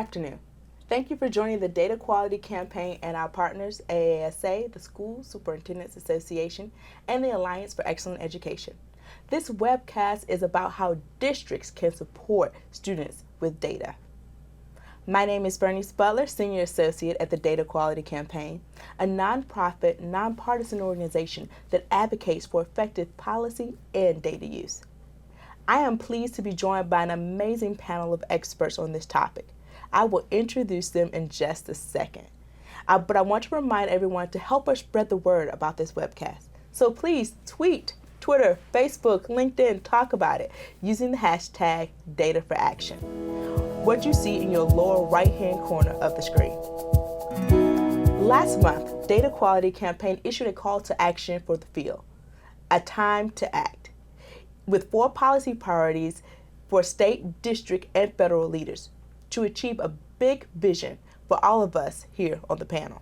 afternoon. Thank you for joining the Data Quality Campaign and our partners, AASA, the School Superintendents Association, and the Alliance for Excellent Education. This webcast is about how districts can support students with data. My name is Bernice Butler, Senior Associate at the Data Quality Campaign, a nonprofit, nonpartisan organization that advocates for effective policy and data use. I am pleased to be joined by an amazing panel of experts on this topic. I will introduce them in just a second. But I want to remind everyone to help us spread the word about this webcast. So please tweet, Twitter, Facebook, LinkedIn, talk about it using the hashtag #DataForAction. What you see in your lower right-hand corner of the screen. Last month, Data Quality Campaign issued a call to action for the field, a time to act, with 4 policy priorities for state, district, and federal leaders to achieve a big vision for all of us here on the panel.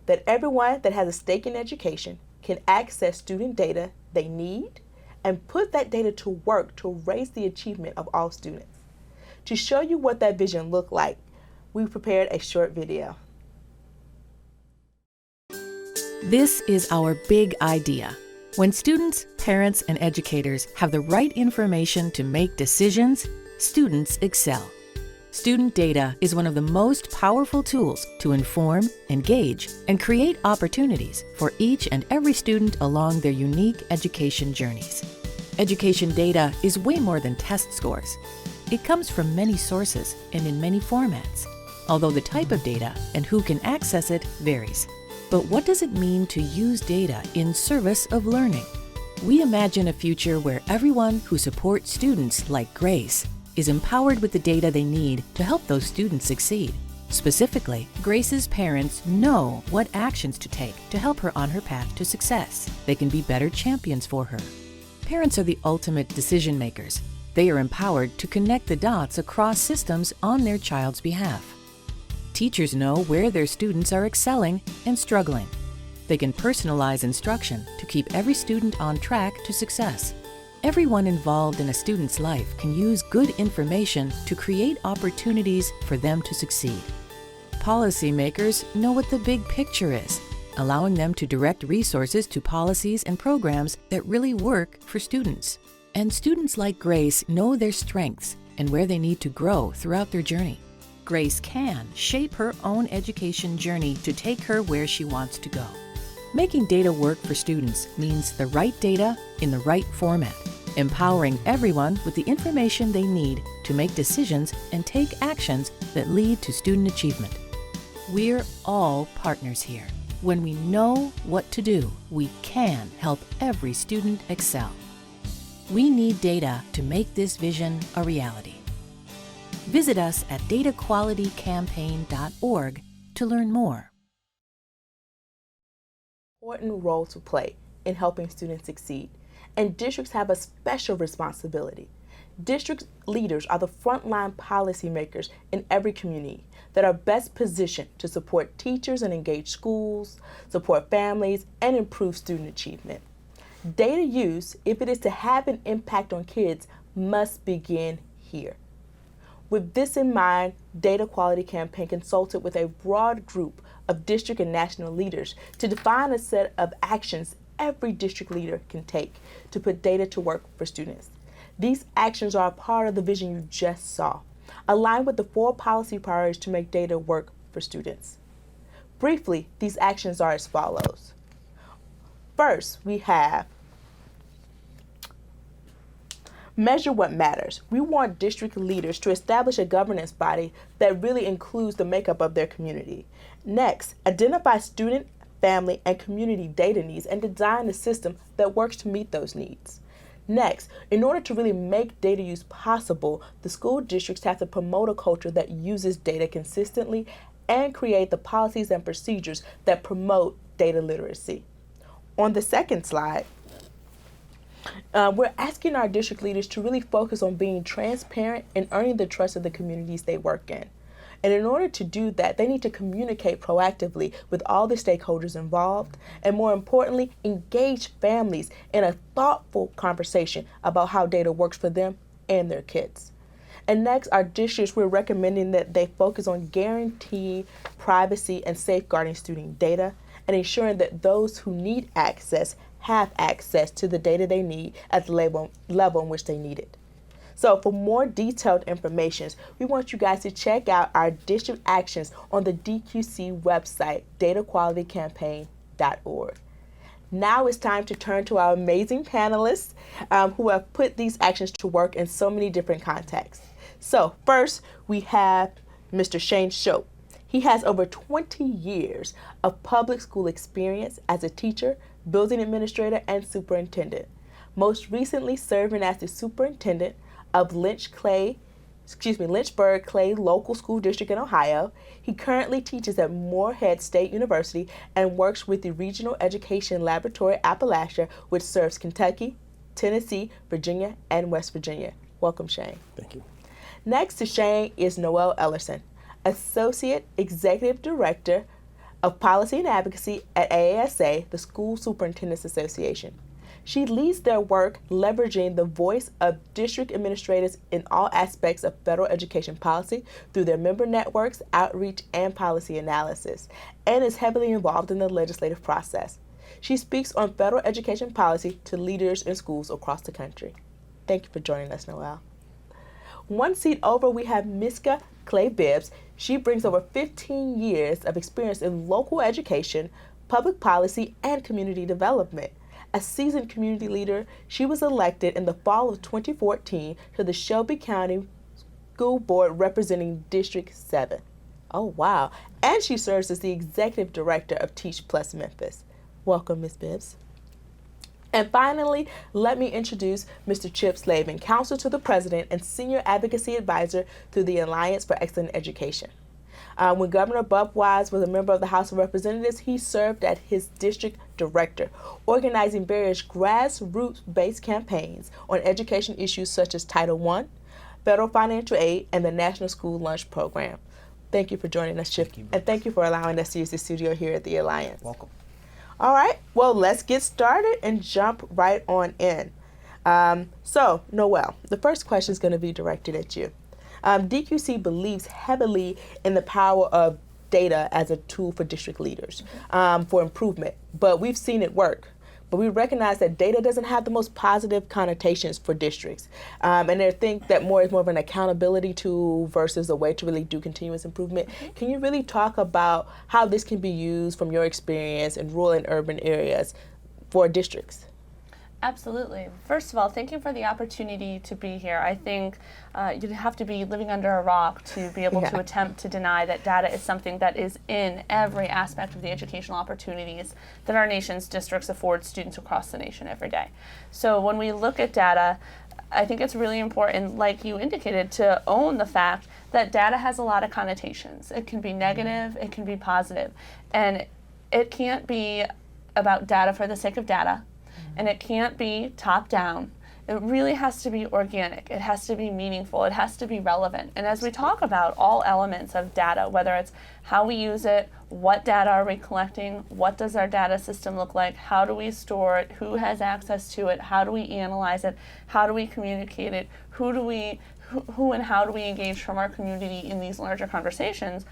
That everyone that has a stake in education can access student data they need and put that data to work to raise the achievement of all students. To show you what that vision looked like, we prepared a short video. This is our big idea. When students, parents, and educators have the right information to make decisions, students excel. Student data is one of the most powerful tools to inform, engage, and create opportunities for each and every student along their unique education journeys. Education data is way more than test scores. It comes from many sources and in many formats, although the type of data and who can access it varies. But what does it mean to use data in service of learning? We imagine a future where everyone who supports students like Grace is empowered with the data they need to help those students succeed. Specifically, Grace's parents know what actions to take to help her on her path to success. They can be better champions for her. Parents are the ultimate decision makers. They are empowered to connect the dots across systems on their child's behalf. Teachers know where their students are excelling and struggling. They can personalize instruction to keep every student on track to success. Everyone involved in a student's life can use good information to create opportunities for them to succeed. Policymakers know what the big picture is, allowing them to direct resources to policies and programs that really work for students. And students like Grace know their strengths and where they need to grow throughout their journey. Grace can shape her own education journey to take her where she wants to go. Making data work for students means the right data in the right format, empowering everyone with the information they need to make decisions and take actions that lead to student achievement. We're all partners here. When we know what to do, we can help every student excel. We need data to make this vision a reality. Visit us at dataqualitycampaign.org to learn more. Important role to play in helping students succeed, and districts have a special responsibility. District leaders are the frontline policymakers in every community that are best positioned to support teachers and engage schools, support families, and improve student achievement. Data use, if it is to have an impact on kids, must begin here. With this in mind, Data Quality Campaign consulted with a broad group of district and national leaders to define a set of actions every district leader can take to put data to work for students. These actions are a part of the vision you just saw, aligned with the 4 policy priorities to make data work for students. Briefly, these actions are as follows. First, we have measure what matters. We want district leaders to establish a governance body that really includes the makeup of their community. Next, identify student, family, and community data needs and design a system that works to meet those needs. Next, in order to really make data use possible, the school districts have to promote a culture that uses data consistently and create the policies and procedures that promote data literacy. On the second slide, we're asking our district leaders to really focus on being transparent and earning the trust of the communities they work in. And in order to do that, they need to communicate proactively with all the stakeholders involved, and more importantly, engage families in a thoughtful conversation about how data works for them and their kids. And next, our districts, we're recommending that they focus on guaranteeing privacy and safeguarding student data and ensuring that those who need access have access to the data they need at the level in which they need it. So for more detailed information, we want you guys to check out our district actions on the DQC website, dataqualitycampaign.org. Now it's time to turn to our amazing panelists who have put these actions to work in so many different contexts. So first, we have Mr. Shane Shope. He has over 20 years of public school experience as a teacher, building administrator, and superintendent. Most recently serving as the superintendent of Lynchburg Clay Local School District in Ohio. He currently teaches at Morehead State University and works with the Regional Education Laboratory Appalachia, which serves Kentucky, Tennessee, Virginia, and West Virginia. Welcome, Shane. Thank you. Next to Shane is Noelle Ellerson, Associate Executive Director of Policy and Advocacy at AASA, the School Superintendents Association. She leads their work leveraging the voice of district administrators in all aspects of federal education policy through their member networks, outreach, and policy analysis, and is heavily involved in the legislative process. She speaks on federal education policy to leaders in schools across the country. Thank you for joining us, Noelle. One seat over, we have Miska Clay-Bibbs. She brings over 15 years of experience in local education, public policy, and community development. A seasoned community leader, she was elected in the fall of 2014 to the Shelby County School Board representing District 7. Oh, wow. And she serves as the Executive Director of Teach Plus Memphis. Welcome, Ms. Bibbs. And finally, let me introduce Mr. Chip Slavin, Counsel to the President and Senior Advocacy Advisor through the Alliance for Excellent Education. When Governor Bub Wise was a member of the House of Representatives, he served as his district director, organizing various grassroots-based campaigns on education issues such as Title I, federal financial aid, and the National School Lunch Program. Thank you for joining us, Chip, and thank you for allowing us to use the studio here at the Alliance. Welcome. All right, well, let's get started and jump right on in. So, Noelle, the first question is going to be directed at you. DQC believes heavily in the power of data as a tool for district leaders for improvement, but we've seen it work. But we recognize that data doesn't have the most positive connotations for districts. And they think that more is more of an accountability tool versus a way to really do continuous improvement. Can you really talk about how this can be used from your experience in rural and urban areas for districts? Absolutely. First of all, thank you for the opportunity to be here. I think you'd have to be living under a rock to be able to attempt to deny that data is something that is in every aspect of the educational opportunities that our nation's districts afford students across the nation every day. So when we look at data, I think it's really important, like you indicated, to own the fact that data has a lot of connotations. It can be negative, it can be positive, and it can't be about data for the sake of data. And it can't be top-down. It really has to be organic. It has to be meaningful. It has to be relevant. And as we talk about all elements of data, whether it's how we use it, what data are we collecting, what does our data system look like, how do we store it, who has access to it, how do we analyze it, how do we communicate it, who and how do we engage from our community in these larger conversations,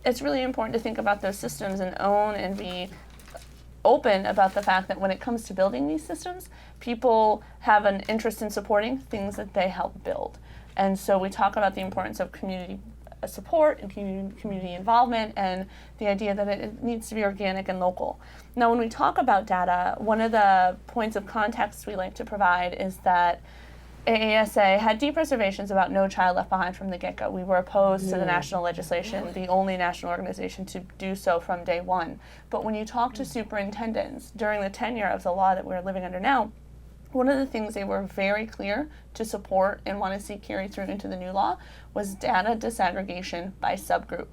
it's really important to think about those systems and own and be open about the fact that when it comes to building these systems, people have an interest in supporting things that they help build. And so we talk about the importance of community support and community involvement and the idea that it needs to be organic and local. Now, when we talk about data, one of the points of context we like to provide is that AASA had deep reservations about No Child Left Behind from the get-go. We were opposed to the national legislation, the only national organization to do so from day one. But when you talk to superintendents during the tenure of the law that we're living under now, one of the things they were very clear to support and want to see carried through into the new law was data disaggregation by subgroup.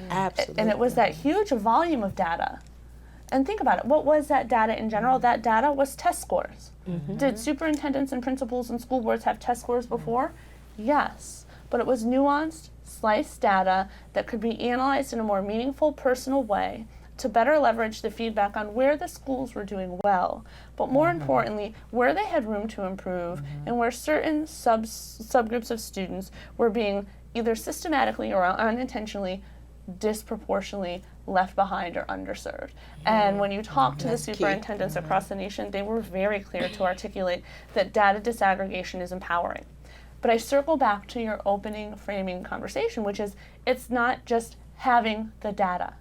Absolutely. And it was that huge volume of data. And think about it. What was that data in general? That data was test scores. Did superintendents and principals and school boards have test scores before? Yes. But it was nuanced, sliced data that could be analyzed in a more meaningful, personal way to better leverage the feedback on where the schools were doing well, but more importantly, where they had room to improve and where certain subgroups of students were being either systematically or unintentionally disproportionately left behind or underserved. And when you talk to the superintendents across the nation, they were very clear to articulate that data disaggregation is empowering. But I circle back to your opening framing conversation, which is it's not just having the data.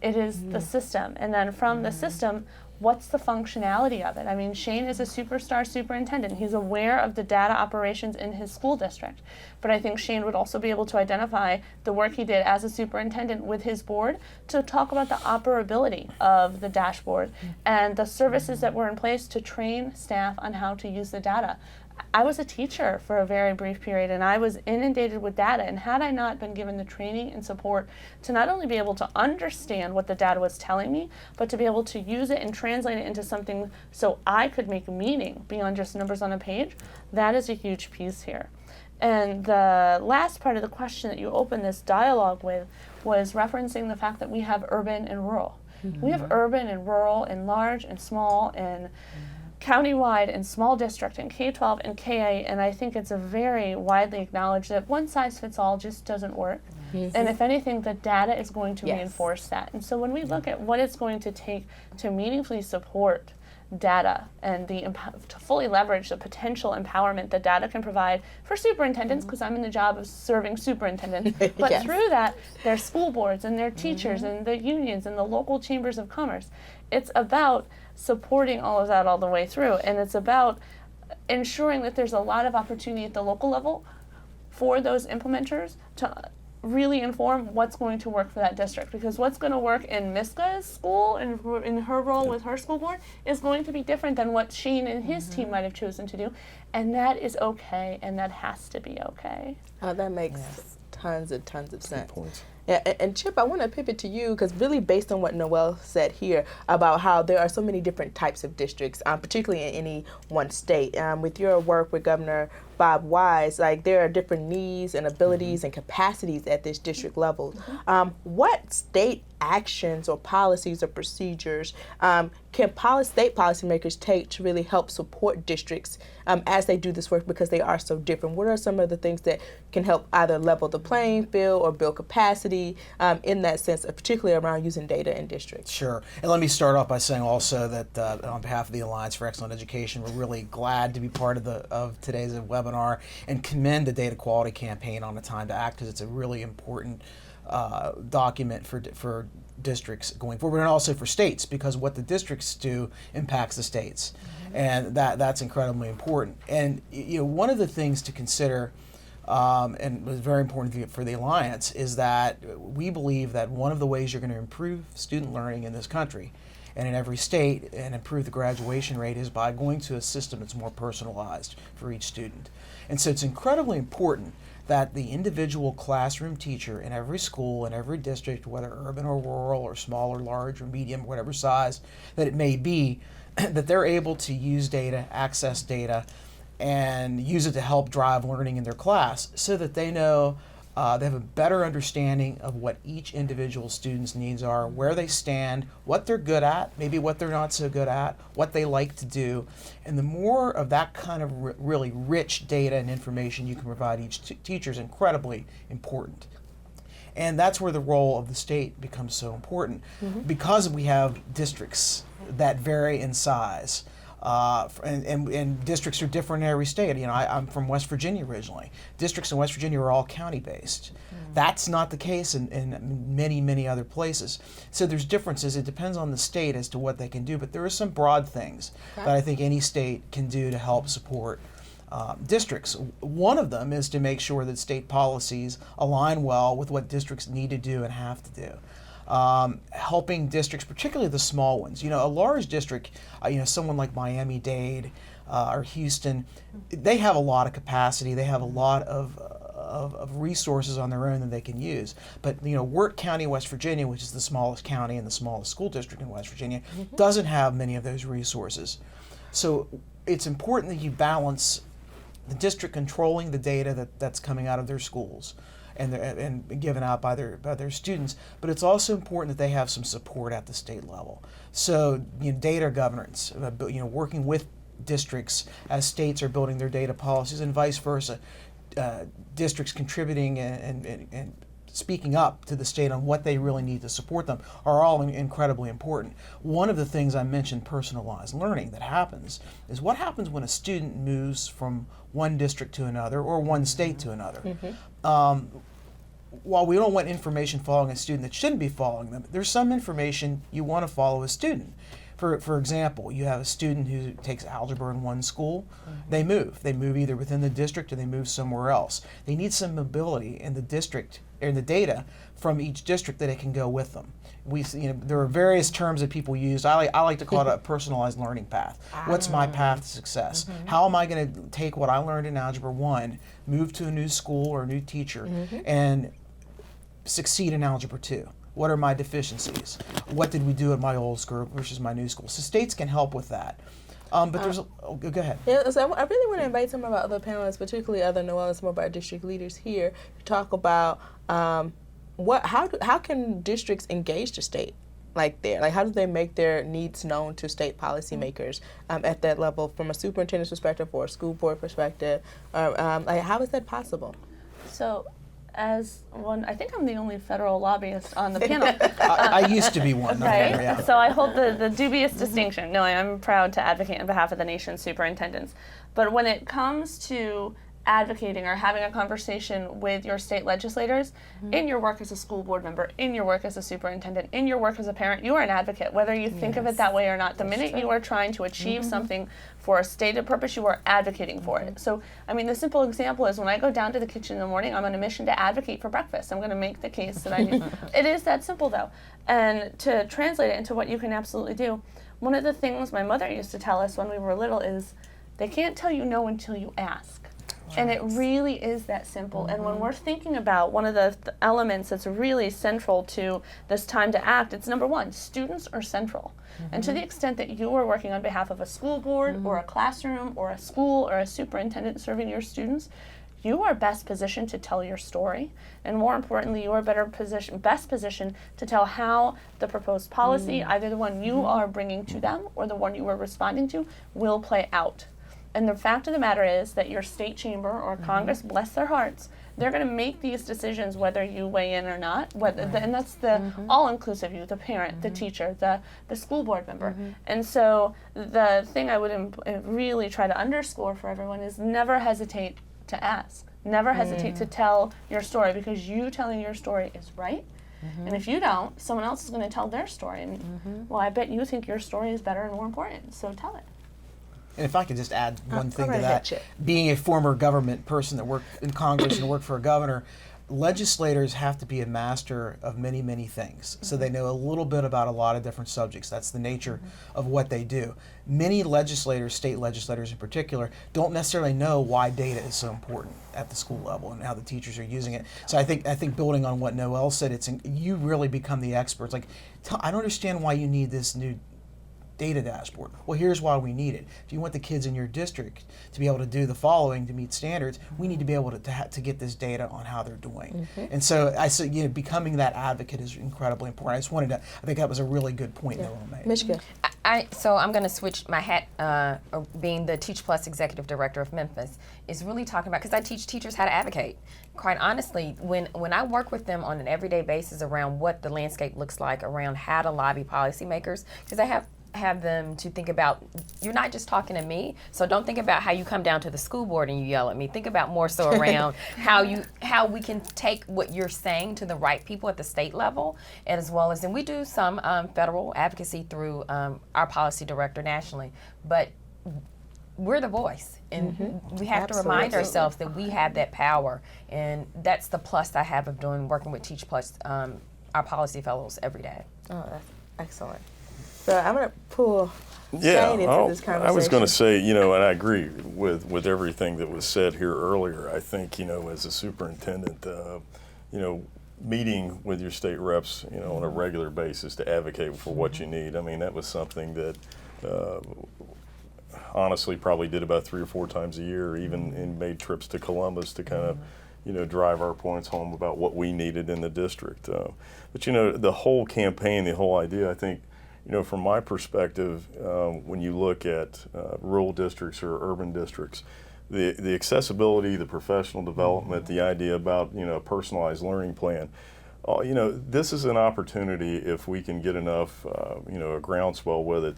It is the system. And then from the system, what's the functionality of it? I mean, Shane is a superstar superintendent. He's aware of the data operations in his school district. But I think Shane would also be able to identify the work he did as a superintendent with his board to talk about the operability of the dashboard and the services that were in place to train staff on how to use the data. I was a teacher for a very brief period, and I was inundated with data, and had I not been given the training and support to not only be able to understand what the data was telling me, but to be able to use it and translate it into something so I could make meaning beyond just numbers on a page, that is a huge piece here. And the last part of the question that you opened this dialogue with was referencing the fact that we have urban and rural. We have urban and rural and large and small and countywide and small district and K-12 and K-8, and I think it's a very widely acknowledged that one size fits all just doesn't work. And if anything, the data is going to reinforce that. And so when we look at what it's going to take to meaningfully support data and to fully leverage the potential empowerment that data can provide for superintendents, because I'm in the job of serving superintendents, but through that, their school boards and their teachers and the unions and the local chambers of commerce. It's about supporting all of that all the way through, and it's about ensuring that there's a lot of opportunity at the local level for those implementers to really inform what's going to work for that district, because what's going to work in Miska's school and in her role with her school board is going to be different than what Shane and his team might have chosen to do, and that is okay, and that has to be okay. Oh, that makes tons of sense. Yeah, and Chip, I want to pivot to you, because really based on what Noelle said here about how there are so many different types of districts, particularly in any one state. With your work with Governor Bob Wise, like there are different needs and abilities and capacities at this district level. What state actions or policies or procedures can state policymakers take to really help support districts as they do this work, because they are so different? What are some of the things that can help either level the playing field or build capacity in that sense, particularly around using data in districts? Sure. And let me start off by saying also that on behalf of the Alliance for Excellent Education, we're really glad to be part of today's webinar and commend the Data Quality Campaign on the Time to Act, because it's a really important document for districts going forward, and also for states, because what the districts do impacts the states, and that's incredibly important. And one of the things to consider, and was very important for the Alliance, is that we believe that one of the ways you're going to improve student learning in this country and in every state and improve the graduation rate is by going to a system that's more personalized for each student. And so it's incredibly important that the individual classroom teacher in every school, in every district, whether urban or rural or small or large or medium, whatever size that it may be, that they're able to use data, access data, and use it to help drive learning in their class, so that they know they have a better understanding of what each individual student's needs are, where they stand, what they're good at, maybe what they're not so good at, what they like to do. And the more of that kind of really rich data and information you can provide each teacher is incredibly important. And that's where the role of the state becomes so important, because we have districts that vary in size. And districts are different in every state. I'm from West Virginia originally. Districts in West Virginia are all county-based. That's not the case in many, many other places. So there's differences. It depends on the state as to what they can do, but there are some broad things that I think any state can do to help support districts. One of them is to make sure that state policies align well with what districts need to do and have to do. Helping districts, particularly the small ones. A large district, someone like Miami-Dade or Houston, they have a lot of capacity. They have a lot of resources on their own that they can use. But Wirt County, West Virginia, which is the smallest county and the smallest school district in West Virginia, doesn't have many of those resources. So it's important that you balance the district controlling the data that's coming out of their schools, and given out by their students. But it's also important that they have some support at the state level. So data governance, working with districts as states are building their data policies and vice versa. Districts contributing and speaking up to the state on what they really need to support them are all incredibly important. One of the things I mentioned, personalized learning, that happens is what happens when a student moves from one district to another or one state to another. While we don't want information following a student that shouldn't be following them, there's some information you want to follow a student. For example, you have a student who takes algebra in one school, they move either within the district or they move somewhere else. They need some mobility in the district, or in the data from each district that it can go with them. There are various terms that people use. I like to call it a personalized learning path. What's my path to success? How am I going to take what I learned in Algebra 1, move to a new school or a new teacher, and succeed in Algebra 2? What are my deficiencies? What did we do at my old school versus my new school? So states can help with that. But there's go ahead. Yeah, so I really want to invite some of our other panelists, particularly other Noel and some of our district leaders here, to talk about how can districts engage the state how do they make their needs known to state policymakers at that level, from a superintendent's perspective or a school board perspective? How is that possible? So, as one, I think I'm the only federal lobbyist on the panel. I used to be one. Right? Yeah. So I hold the dubious distinction. No, I'm proud to advocate on behalf of the nation's superintendents. But when it comes to advocating or having a conversation with your state legislators, in your work as a school board member, in your work as a superintendent, in your work as a parent, you are an advocate, whether you think of it that way or not. The minute you are trying to achieve something for a stated purpose, you are advocating for it. So, the simple example is when I go down to the kitchen in the morning, I'm on a mission to advocate for breakfast. I'm going to make the case that I do. It is that simple, though. And to translate it into what you can absolutely do, one of the things my mother used to tell us when we were little is, they can't tell you no until you ask. And it really is that simple. And when we're thinking about one of the elements that's really central to this time to act, it's number one, students are central. And to the extent that you are working on behalf of a school board or a classroom or a school or a superintendent serving your students, you are best positioned to tell your story. And more importantly, you are best positioned to tell how the proposed policy, either the one you are bringing to them or the one you are responding to, will play out. And the fact of the matter is that your state chamber or Congress, bless their hearts, they're going to make these decisions whether you weigh in or not. And that's the all-inclusive you, the parent, the teacher, the school board member. And so the thing I would really try to underscore for everyone is never hesitate to ask. Never hesitate to tell your story, because you telling your story is right. And if you don't, someone else is going to tell their story. And well, I bet you think your story is better and more important, so tell it. And if I could just add one thing to right that, ahead, being a former government person that worked in Congress and worked for a governor, legislators have to be a master of many, many things. So they know a little bit about a lot of different subjects. That's the nature of what they do. Many legislators, state legislators in particular, don't necessarily know why data is so important at the school level and how the teachers are using it. So I think building on what Noel said, you really become the experts. I don't understand why you need this new data dashboard. Well, here's why we need it. If you want the kids in your district to be able to do the following to meet standards, we need to be able to get this data on how they're doing. And so I said, becoming that advocate is incredibly important. I think that was a really good point Noel made. Michigan. So I'm going to switch my hat, being the Teach Plus Executive Director of Memphis, is really talking about, because I teach teachers how to advocate. Quite honestly, when I work with them on an everyday basis around what the landscape looks like, around how to lobby policymakers, because I have them to think about, you're not just talking to me, so don't think about how you come down to the school board and you yell at me. Think about more so around how we can take what you're saying to the right people at the state level, as well as, and we do some federal advocacy through our policy director nationally, but we're the voice, and we have to remind ourselves that we have that power, and that's the plus I have of working with Teach Plus, our policy fellows every day. Oh, that's excellent. So I'm going to pull Shane into this conversation. I was going to say, and I agree with everything that was said here earlier. I think, as a superintendent, meeting with your state reps, on a regular basis to advocate for what you need. I mean, that was something that honestly probably did about 3 or 4 times a year, even and made trips to Columbus to kind of, drive our points home about what we needed in the district. But the whole campaign, the whole idea, I think, from my perspective, when you look at rural districts or urban districts, the accessibility, the professional development, the idea about a personalized learning plan, this is an opportunity if we can get enough, a groundswell with it.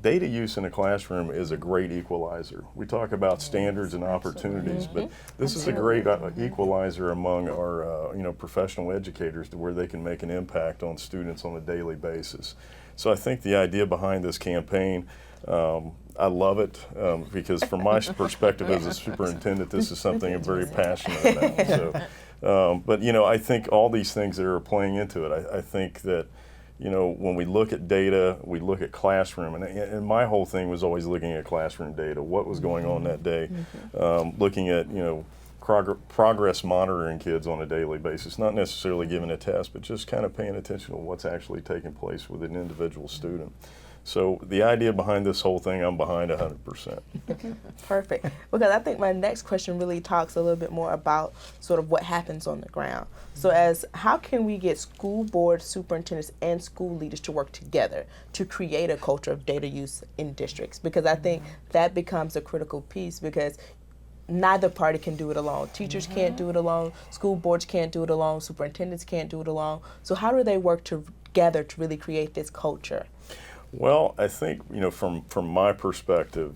Data use in a classroom is a great equalizer. We talk about standards and opportunities, but this is a great equalizer among our professional educators to where they can make an impact on students on a daily basis. So I think the idea behind this campaign, I love it because from my perspective as a superintendent, this is something I'm very passionate about. But I think all these things that are playing into it, I think that when we look at data, we look at classroom, and my whole thing was always looking at classroom data, what was going on that day, looking at, progress monitoring kids on a daily basis, not necessarily giving a test, but just kind of paying attention to what's actually taking place with an individual student. So the idea behind this whole thing, I'm behind 100%. Perfect. Because I think my next question really talks a little bit more about sort of what happens on the ground. So how can we get school board superintendents and school leaders to work together to create a culture of data use in districts? Because I think that becomes a critical piece, because neither party can do it alone. Teachers can't do it alone, school boards can't do it alone, superintendents can't do it alone. So how do they work together to really create this culture? Well, I think, from my perspective,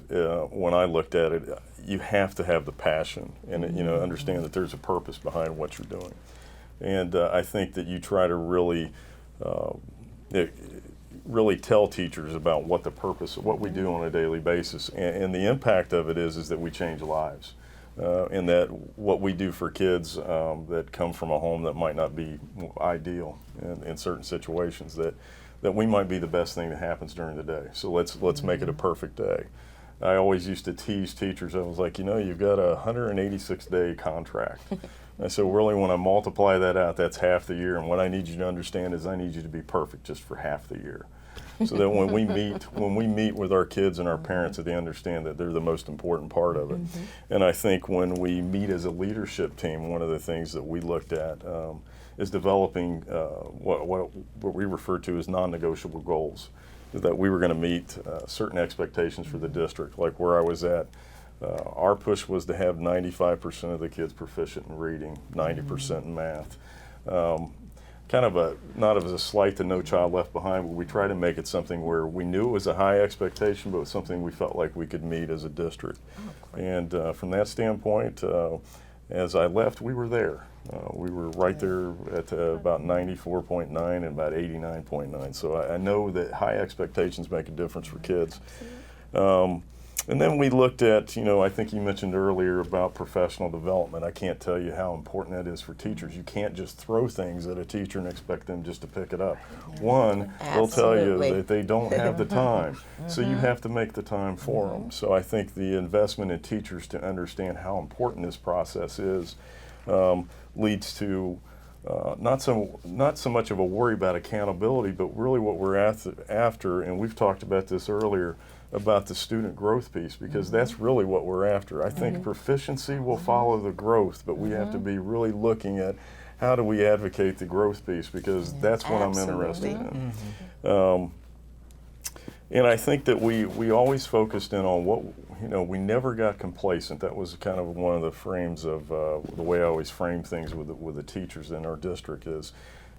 when I looked at it, you have to have the passion and, understand that there's a purpose behind what you're doing. And I think that you try to really tell teachers about what the purpose of what we do on a daily basis. And the impact of it is that we change lives. And that what we do for kids that come from a home that might not be ideal in certain situations, that we might be the best thing that happens during the day. So let's make it a perfect day. I always used to tease teachers. I was like, you've got a 186-day contract. I said, really, when I multiply that out, that's half the year. And what I need you to understand is I need you to be perfect just for half the year. So that when we meet with our kids and our parents, that they understand that they're the most important part of it. And I think when we meet as a leadership team, one of the things that we looked at is developing what we refer to as non-negotiable goals. That we were going to meet certain expectations for the district. Like where I was at, our push was to have 95% of the kids proficient in reading, 90% in math. Kind of not as a slight to No Child Left Behind, but we try to make it something where we knew it was a high expectation, but it was something we felt like we could meet as a district. And from that standpoint, as I left, we were there. We were right there at about 94.9 and about 89.9. So I know that high expectations make a difference for kids. And then we looked at, I think you mentioned earlier about professional development. I can't tell you how important that is for teachers. You can't just throw things at a teacher and expect them just to pick it up. One, they'll tell you that they don't have the time. So you have to make the time for them. So I think the investment in teachers to understand how important this process is leads to not so much of a worry about accountability, but really what we're after, and we've talked about this earlier, about the student growth piece, because that's really what we're after. I think proficiency will follow the growth, but we have to be really looking at how do we advocate the growth piece, because that's what I'm interested in. And I think that we always focused in on what, we never got complacent. That was kind of one of the frames of the way I always frame things with the teachers in our district is,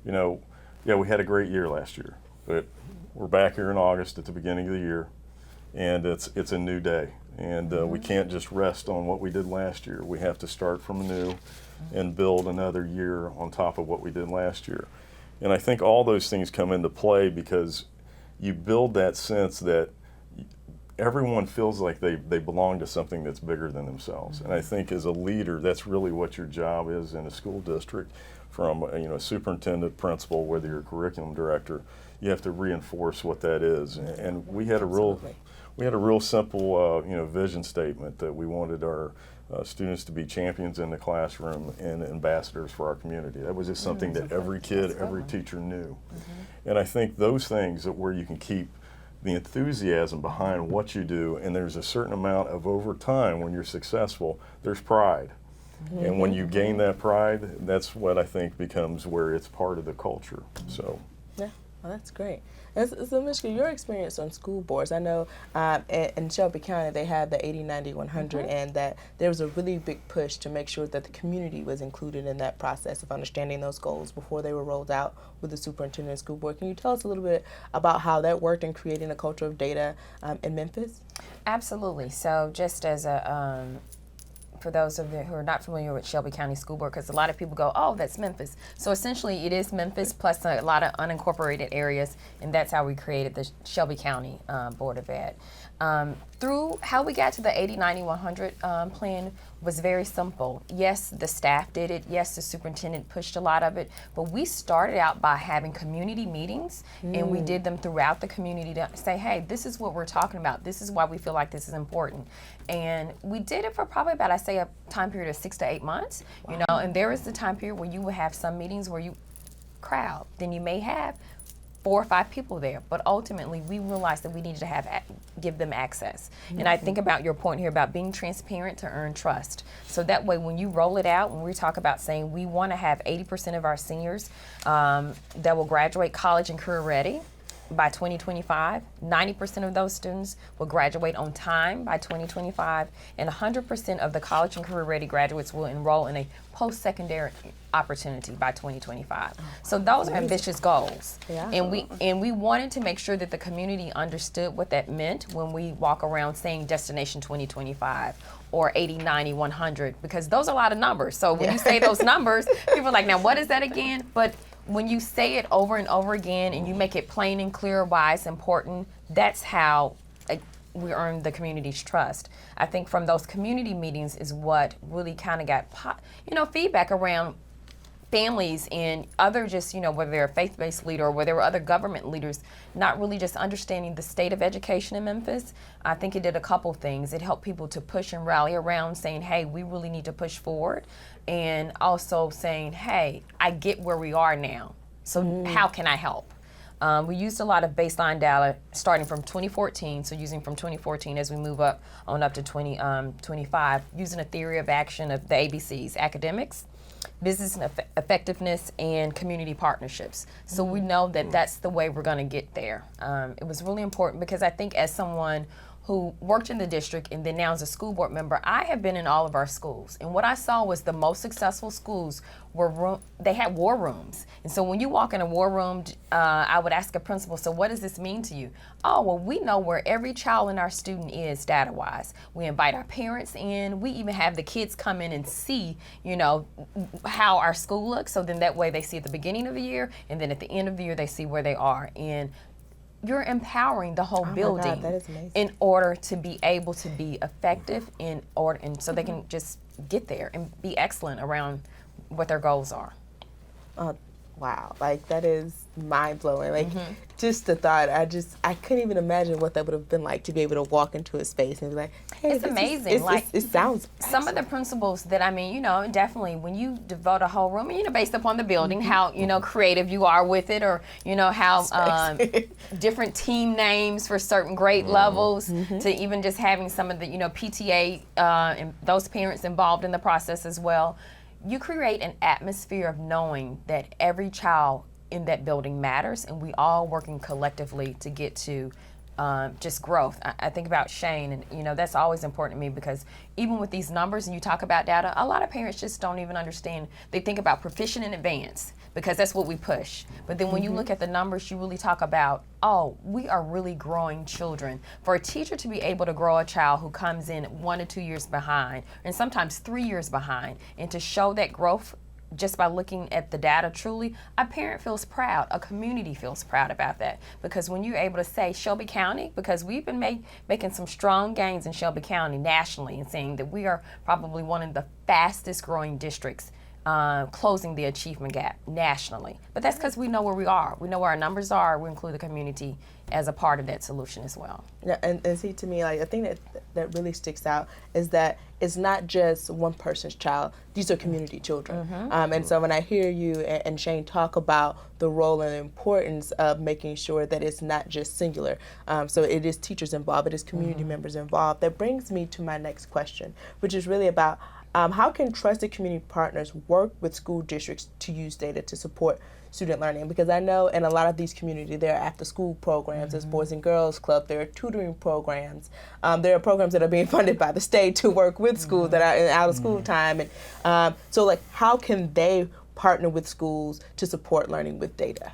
yeah, we had a great year last year, but we're back here in August at the beginning of the year, and it's a new day. And we can't just rest on what we did last year. We have to start from anew and build another year on top of what we did last year. And I think all those things come into play because you build that sense that everyone feels like they belong to something that's bigger than themselves. And I think as a leader, that's really what your job is in a school district, from superintendent, principal, whether you're a curriculum director. You have to reinforce what that is. And we had a real simple vision statement that we wanted our students to be champions in the classroom and ambassadors for our community. That was just something that every kid, every teacher knew. And I think those things are where you can keep the enthusiasm behind what you do, and there's a certain amount of over time when you're successful, there's pride. And when you gain that pride, that's what I think becomes where it's part of the culture. So. Yeah, well, that's great. So, Michigan, your experience on school boards, I know in Shelby County they had the 80, 90, 100, and that there was a really big push to make sure that the community was included in that process of understanding those goals before they were rolled out with the superintendent and school board. Can you tell us a little bit about how that worked in creating a culture of data in Memphis? Absolutely. So just as a for those of you who are not familiar with Shelby County School Board, because a lot of people go, oh, that's Memphis. So essentially it is Memphis plus a lot of unincorporated areas, and that's how we created the Shelby County Board of Ed. Through how we got to the 80, 90, 100 plan was very simple. Yes, the staff did it. Yes, the superintendent pushed a lot of it. But we started out by having community meetings, and we did them throughout the community to say, hey, this is what we're talking about. This is why we feel like this is important. And we did it for probably about, I say, a time period of 6 to 8 months. You know, and there is the time period where you will have some meetings where you crowd. Then you may have 4 or 5 people there, but ultimately we realized that we needed to give them access. And I think about your point here about being transparent to earn trust. So that way when you roll it out, when we talk about saying we want to have 80% of our seniors that will graduate college and career ready by 2025, 90% of those students will graduate on time by 2025, and 100% of the college and career ready graduates will enroll in a post-secondary opportunity by 2025. So those are ambitious goals. Yeah. And we wanted to make sure that the community understood what that meant when we walk around saying Destination 2025 or 80, 90, 100, because those are a lot of numbers. So when you say those numbers, people are like, now what is that again? But when you say it over and over again and you make it plain and clear why it's important, that's how we earn the community's trust. I think from those community meetings is what really kind of got feedback around families and other just, whether they're a faith-based leader or whether there were other government leaders, not really just understanding the state of education in Memphis. I think it did a couple things. It helped people to push and rally around saying, hey, we really need to push forward. And also saying, hey, I get where we are now. So how can I help? We used a lot of baseline data starting from 2014, so using from 2014 as we move up to 2025, using a theory of action of the ABCs, academics, business and effectiveness, and community partnerships. So we know that that's the way we're going to get there. It was really important because I think as someone who worked in the district and then now as a school board member, I have been in all of our schools. And what I saw was the most successful schools they had war rooms. And so when you walk in a war room, I would ask a principal, so what does this mean to you? Oh, well, we know where every child in our student is data-wise. We invite our parents in. We even have the kids come in and see, how our school looks. So then that way they see at the beginning of the year, and then at the end of the year they see where they are. And you're empowering the whole building. God, that is amazing. In order to be able to be effective and so they can just get there and be excellent around what their goals are. Wow, that is mind-blowing. Just the thought, I couldn't even imagine what that would have been like to be able to walk into a space and be like, hey, it's amazing. It sounds some of the principals that definitely when you devote a whole room, based upon the building, how creative you are with it, or how different team names for certain grade levels, to even just having some of the PTA and those parents involved in the process as well. You create an atmosphere of knowing that every child in that building matters, and we all working collectively to get to just growth. I think about Shane, and that's always important to me, because even with these numbers and you talk about data, a lot of parents just don't even understand. They think about proficient and advanced because that's what we push. But then when you look at the numbers, you really talk about, oh, we are really growing children. For a teacher to be able to grow a child who comes in 1 to 2 years behind, and sometimes 3 years behind, and to show that growth just by looking at the data truly, a parent feels proud, a community feels proud about that. Because when you're able to say Shelby County, because we've been making some strong gains in Shelby County nationally, and saying that we are probably one of the fastest growing districts closing the achievement gap nationally. But that's because we know where we are. We know where our numbers are. We include the community as a part of that solution as well. Yeah, and see, to me, like, the thing that really sticks out is that it's not just one person's child. These are community children. And so when I hear you and Shane talk about the role and the importance of making sure that it's not just singular, so it is teachers involved, it is community members involved, that brings me to my next question, which is really about how can trusted community partners work with school districts to use data to support student learning? Because I know in a lot of these communities, there are after-school programs, there's Boys and Girls Club, there are tutoring programs, there are programs that are being funded by the state to work with schools that are in out-of-school time. And so, like, how can they partner with schools to support learning with data?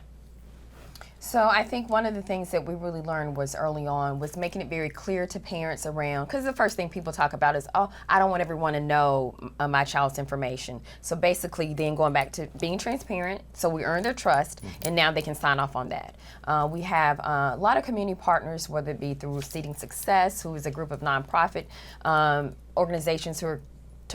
So I think one of the things that we really learned was early on was making it very clear to parents around, because the first thing people talk about is, oh, I don't want everyone to know my child's information. So basically then going back to being transparent, so we earn their trust, and now they can sign off on that. We have a lot of community partners, whether it be through Seeding Success, who is a group of nonprofit organizations who are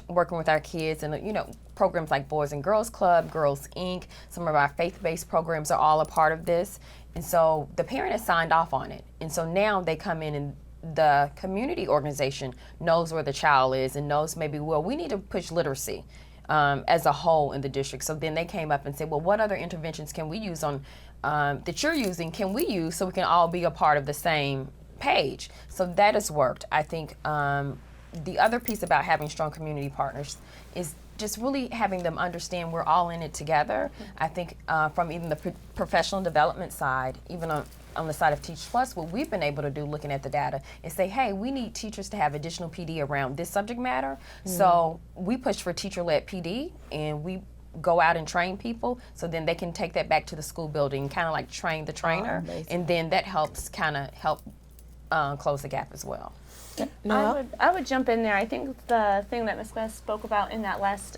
working with our kids, and programs like Boys and Girls Club, Girls Inc., some of our faith-based programs are all a part of this. And so the parent has signed off on it. And so now they come in and the community organization knows where the child is and knows maybe, well, we need to push literacy as a whole in the district. So then they came up and said, well, what other interventions can we use on that you're using, can we use so we can all be a part of the same page? So that has worked. I think the other piece about having strong community partners is just really having them understand we're all in it together. I think from even the professional development side, even on the side of Teach Plus, what we've been able to do looking at the data is say, hey, we need teachers to have additional PD around this subject matter. So we push for teacher-led PD, and we go out and train people, so then they can take that back to the school building, kind of like train the trainer, and then that helps kind of help close the gap as well. No. I would jump in there. I think the thing that Ms. Glass spoke about in that last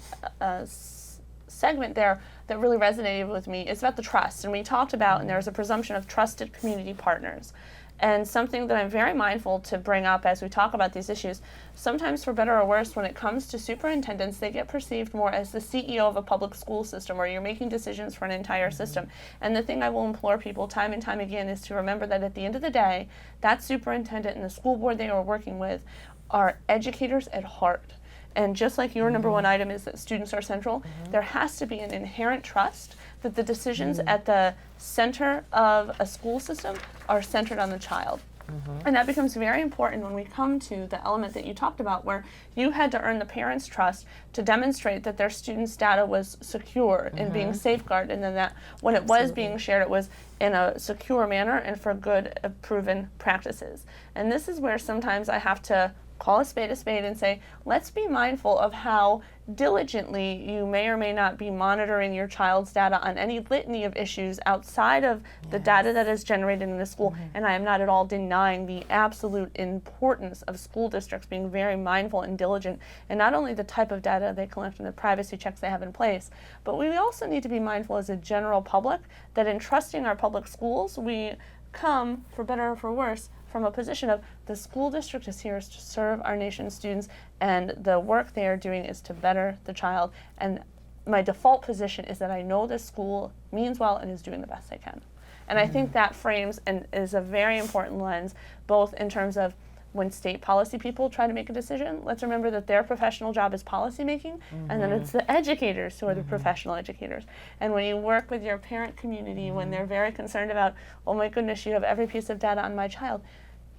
segment there that really resonated with me is about the trust. And we talked about, and there's a presumption of trusted community partners. And something that I'm very mindful to bring up as we talk about these issues, sometimes for better or worse, when it comes to superintendents, they get perceived more as the CEO of a public school system, where you're making decisions for an entire system. And the thing I will implore people time and time again is to remember that at the end of the day, that superintendent and the school board they are working with are educators at heart. And just like your number one item is that students are central, there has to be an inherent trust that the decisions at the center of a school system are centered on the child. And that becomes very important when we come to the element that you talked about, where you had to earn the parents' trust to demonstrate that their students' data was secure and being safeguarded, and then that when it was being shared, it was in a secure manner and for good, proven practices. And this is where sometimes I have to call a spade and say, let's be mindful of how diligently you may or may not be monitoring your child's data on any litany of issues outside of the data that is generated in the school. And I am not at all denying the absolute importance of school districts being very mindful and diligent, and not only the type of data they collect and the privacy checks they have in place, but we also need to be mindful as a general public that in trusting our public schools, we come, for better or for worse, from a position of the school district is here to serve our nation's students, and the work they are doing is to better the child. And my default position is that I know this school means well and is doing the best they can. And I think that frames and is a very important lens, both in terms of when state policy people try to make a decision, let's remember that their professional job is policy making, and then it's the educators who are the professional educators. And when you work with your parent community, when they're very concerned about, oh my goodness, you have every piece of data on my child,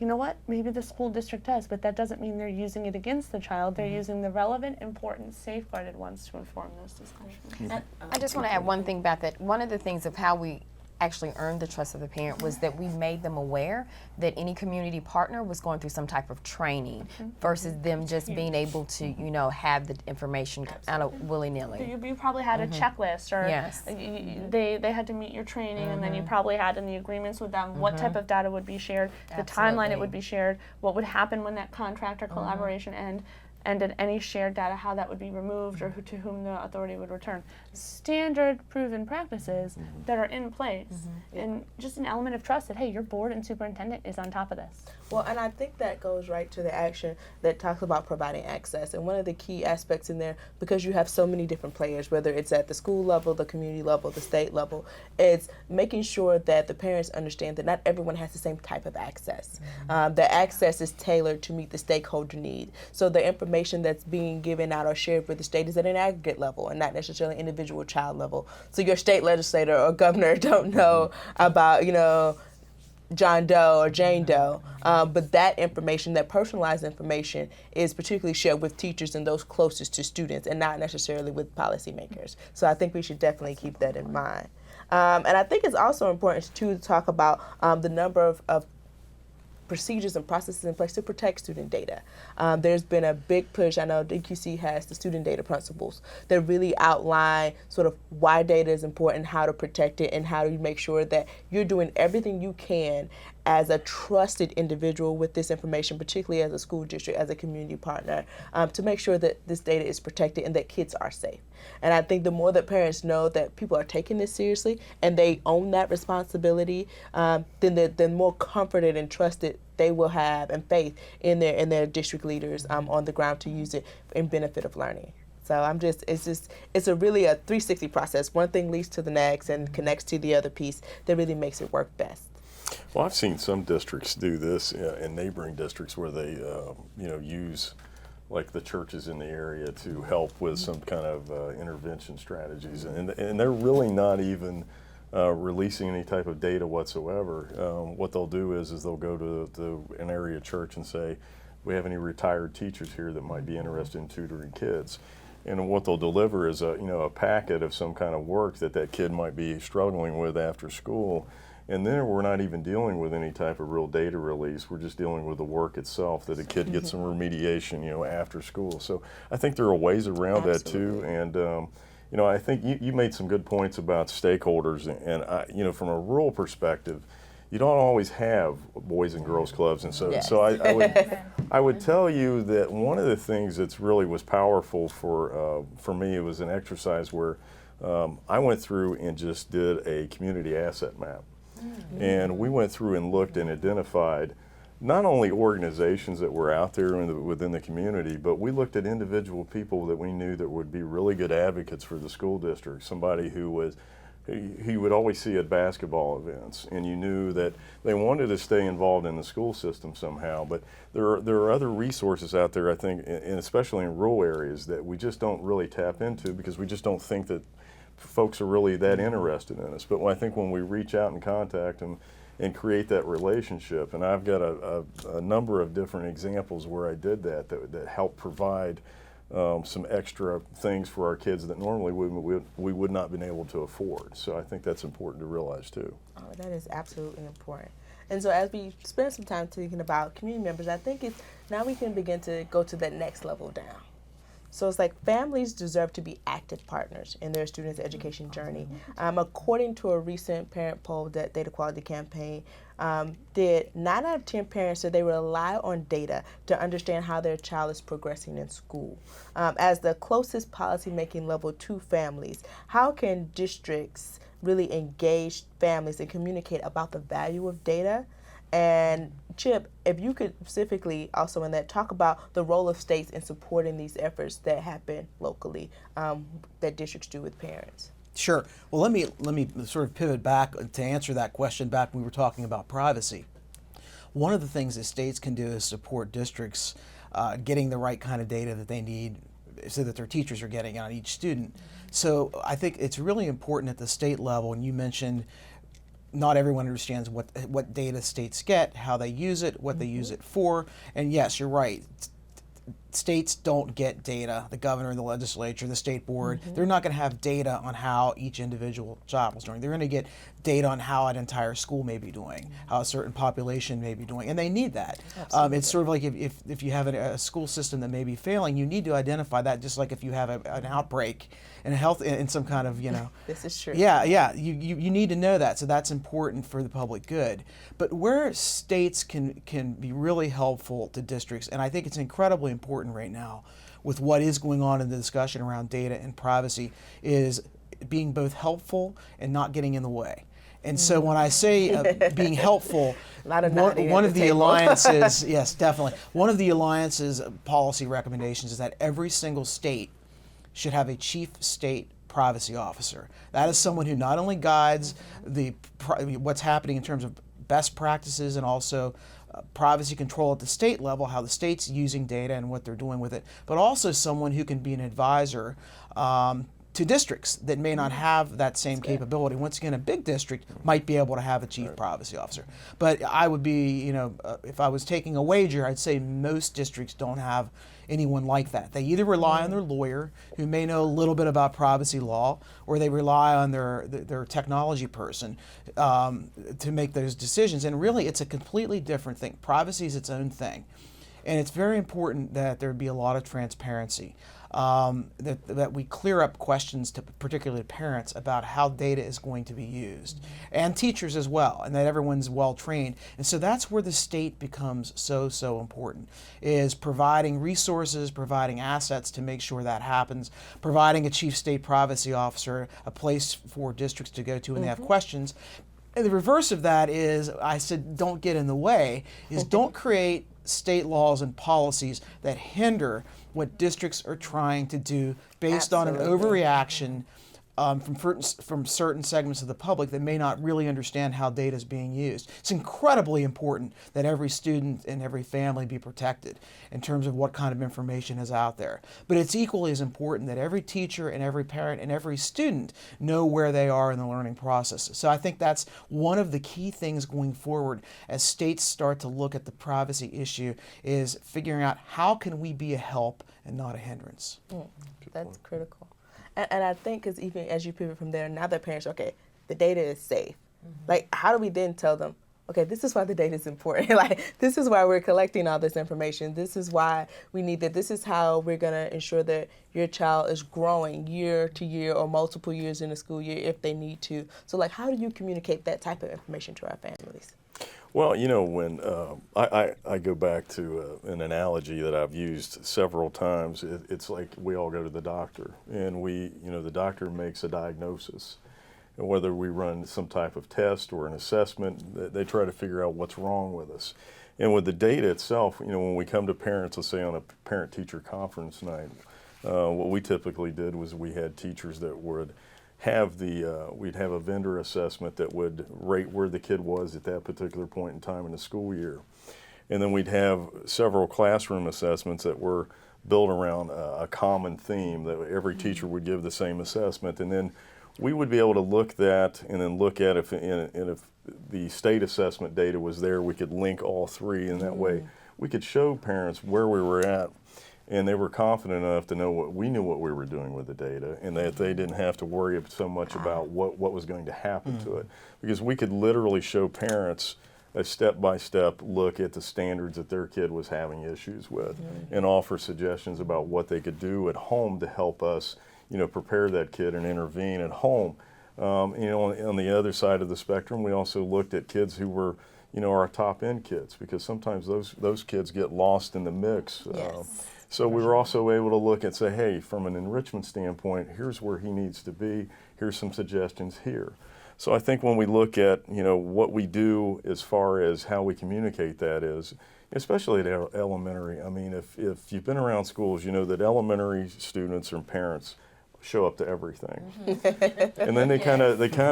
you know what, maybe the school district does, but that doesn't mean they're using it against the child. They're using the relevant, important, safeguarded ones to inform those discussions. I just want to add one thing about that. One of the things of how we actually earned the trust of the parent was that we made them aware that any community partner was going through some type of training versus them just being able to, have the information out of willy-nilly. You probably had a checklist, or Yes. they had to meet your training, and then you probably had in the agreements with them what type of data would be shared, the timeline it would be shared, what would happen when that contract or collaboration end. and in any shared data how that would be removed or to whom the authority would return. Standard proven practices that are in place, and just an element of trust that, hey, your board and superintendent is on top of this. Well, and I think that goes right to the action that talks about providing access. And one of the key aspects in there, because you have so many different players, whether it's at the school level, the community level, the state level, it's making sure that the parents understand that not everyone has the same type of access. The access is tailored to meet the stakeholder need. So the information that's being given out or shared with the state is at an aggregate level and not necessarily individual child level. So your state legislator or governor don't know about, John Doe or Jane Doe, but that information, that personalized information, is particularly shared with teachers and those closest to students and not necessarily with policymakers. So I think we should definitely keep that in mind. And I think it's also important to talk about the number of procedures and processes in place to protect student data. There's been a big push. I know DQC has the student data principles that really outline sort of why data is important, how to protect it, and how to make sure that you're doing everything you can as a trusted individual with this information, particularly as a school district, as a community partner, to make sure that this data is protected and that kids are safe. And I think the more that parents know that people are taking this seriously and they own that responsibility, then the more comforted and trusted they will have and faith in their district leaders on the ground to use it in benefit of learning. So it's a really a 360 process. One thing leads to the next and connects to the other piece that really makes it work best. Well, I've seen some districts do this in neighboring districts where they, use like the churches in the area to help with some kind of intervention strategies, and they're really not even releasing any type of data whatsoever. What they'll do is they'll go to an area church and say, we have any retired teachers here that might be interested in tutoring kids. And what they'll deliver is a packet of some kind of work that kid might be struggling with after school. And then we're not even dealing with any type of real data release. We're just dealing with the work itself, that a kid gets some remediation, after school. So I think there are ways around that too. And I think you made some good points about stakeholders. And from a rural perspective, you don't always have boys and girls clubs, and so Yes. so I would tell you that one of the things that's really was powerful for me, it was an exercise where I went through and just did a community asset map. And we went through and looked and identified not only organizations that were out there within the community, but we looked at individual people that we knew that would be really good advocates for the school district. Somebody who would always see at basketball events, and you knew that they wanted to stay involved in the school system somehow. But there are other resources out there, I think, and especially in rural areas, that we just don't really tap into because we just don't think that folks are really that interested in us. But I think when we reach out and contact them and create that relationship, and I've got a number of different examples where I did that help provide some extra things for our kids that normally we would not been able to afford. So I think that's important to realize too. Oh, that is absolutely important. And so as we spend some time thinking about community members, I think now we can begin to go to that next level down. So it's like families deserve to be active partners in their students' education journey. According to a recent parent poll that Data Quality Campaign did, 9 out of 10 parents said they rely on data to understand how their child is progressing in school. As the closest policymaking level to families, how can districts really engage families and communicate about the value of data? And Chip, if you could specifically also in that talk about the role of states in supporting these efforts that happen locally, that districts do with parents. Sure. Well, let me sort of pivot back to answer that question back when we were talking about privacy. One of the things that states can do is support districts getting the right kind of data that they need so that their teachers are getting on each student. So I think it's really important at the state level, and you mentioned not everyone understands what data states get, how they use it, what they use it for. And yes, you're right. States don't get data. The governor, the legislature, the state board, they're not going to have data on how each individual child is doing. They're going to get data on how an entire school may be doing, how a certain population may be doing, and they need that. It's sort of like if you have a school system that may be failing, you need to identify that, just like if you have an outbreak in some kind of, This is true. Yeah, you need to know that, so that's important for the public good. But where states can be really helpful to districts, and I think it's incredibly important important right now with what is going on in the discussion around data and privacy is being both helpful and not getting in the way. And so when I say being helpful, one of the alliances, yes, definitely, one of the alliance's policy recommendations is that every single state should have a chief state privacy officer. That is someone who not only guides what's happening in terms of best practices and also privacy control at the state level, how the state's using data and what they're doing with it, but also someone who can be an advisor to districts that may not have that same capability. Once again, a big district might be able to have a chief privacy officer. But I would be, if I was taking a wager, I'd say most districts don't have anyone like that. They either rely on their lawyer, who may know a little bit about privacy law, or they rely on their technology person to make those decisions. And really, it's a completely different thing. Privacy is its own thing. And it's very important that there be a lot of transparency. That we clear up questions to particularly parents about how data is going to be used, and teachers as well, and that everyone's well trained. And so that's where the state becomes so important, is providing resources, providing assets to make sure that happens, providing a chief state privacy officer, a place for districts to go to when they have questions. And the reverse of that is, I said, don't get in the way, is don't create state laws and policies that hinder what districts are trying to do based on an overreaction from certain segments of the public that may not really understand how data is being used. It's incredibly important that every student and every family be protected in terms of what kind of information is out there. But it's equally as important that every teacher and every parent and every student know where they are in the learning process. So I think that's one of the key things going forward as states start to look at the privacy issue, is figuring out how can we be a help and not a hindrance. That's critical. And I think, because even as you pivot from there, now that parents, okay, the data is safe. Like, how do we then tell them, okay, this is why the data is important. Like, this is why we're collecting all this information. This is why we need that. This is how we're going to ensure that your child is growing year to year or multiple years in the school year if they need to. So, like, how do you communicate that type of information to our families? Well, when I go back to an analogy that I've used several times, it's like we all go to the doctor, and the doctor makes a diagnosis. And whether we run some type of test or an assessment, they try to figure out what's wrong with us. And with the data itself, when we come to parents, let's say on a parent-teacher conference night, what we typically did was we had teachers that would have we'd have a vendor assessment that would rate where the kid was at that particular point in time in the school year. And then we'd have several classroom assessments that were built around a common theme that every teacher would give the same assessment. And then we would be able to look at that and then look at if the state assessment data was there, we could link all three, and that way we could show parents where we were at. And they were confident enough to know we knew what we were doing with the data, and that they didn't have to worry so much about what was going to happen to it. Because we could literally show parents a step-by-step look at the standards that their kid was having issues with, and offer suggestions about what they could do at home to help us, prepare that kid and intervene at home. On the other side of the spectrum, we also looked at kids who were our top-end kids, because sometimes those kids get lost in the mix. Yes. So we were also able to look and say, hey, from an enrichment standpoint, here's where he needs to be. Here's some suggestions here. So I think when we look at, what we do as far as how we communicate that is, especially at elementary, I mean, if you've been around schools, you know that elementary students and parents show up to everything. And then they kind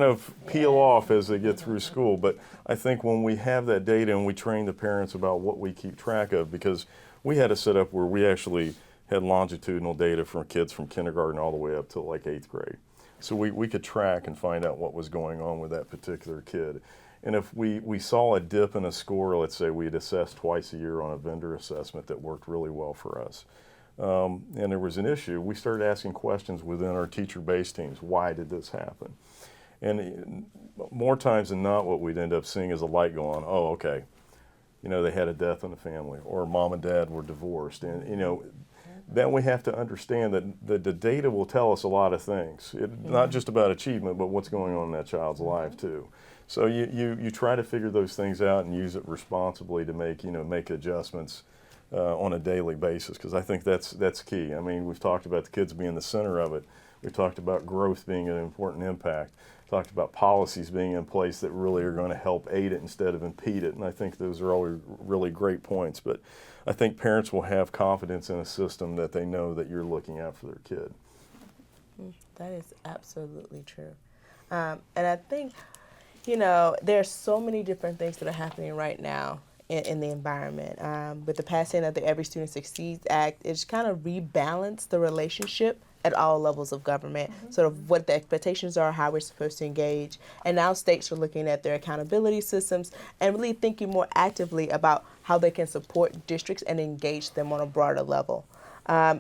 of peel off as they get through school. But I think when we have that data and we train the parents about what we keep track of, because we had a setup where we actually had longitudinal data from kids from kindergarten all the way up to like 8th grade. So we could track and find out what was going on with that particular kid. And if we saw a dip in a score, let's say we'd assessed twice a year on a vendor assessment that worked really well for us, and there was an issue, we started asking questions within our teacher-based teams. Why did this happen? And more times than not, what we'd end up seeing is a light go on. Oh, okay. They had a death in the family, or mom and dad were divorced. And, then we have to understand that the data will tell us a lot of things. Not just about achievement, but what's going on in that child's life, too. So you try to figure those things out and use it responsibly to make adjustments on a daily basis, because I think that's key. I mean, we've talked about the kids being the center of it. We've talked about growth being an important impact. Talked about policies being in place that really are going to help aid it instead of impede it, and I think those are all really great points. But I think parents will have confidence in a system that they know that you're looking out for their kid. That is absolutely true. And I think, you know, there's so many different things that are happening right now in the environment. With the passing of the Every Student Succeeds Act, it's kind of rebalanced the relationship at all levels of government, sort of what the expectations are, how we're supposed to engage. And now states are looking at their accountability systems and really thinking more actively about how they can support districts and engage them on a broader level.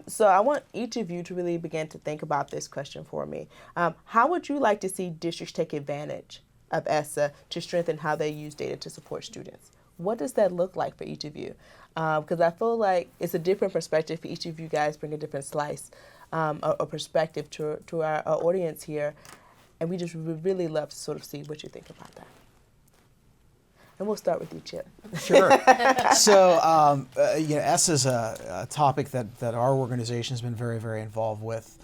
So I want each of you to really begin to think about this question for me. How would you like to see districts take advantage of ESSA to strengthen how they use data to support students? What does that look like for each of you? Because I feel like it's a different perspective. Each of you guys bring a different slice or perspective to our audience here. And we just would really love to sort of see what you think about that. And we'll start with you, Chip. Sure. So, you know, ESSA is a topic that our organization has been very, very involved with.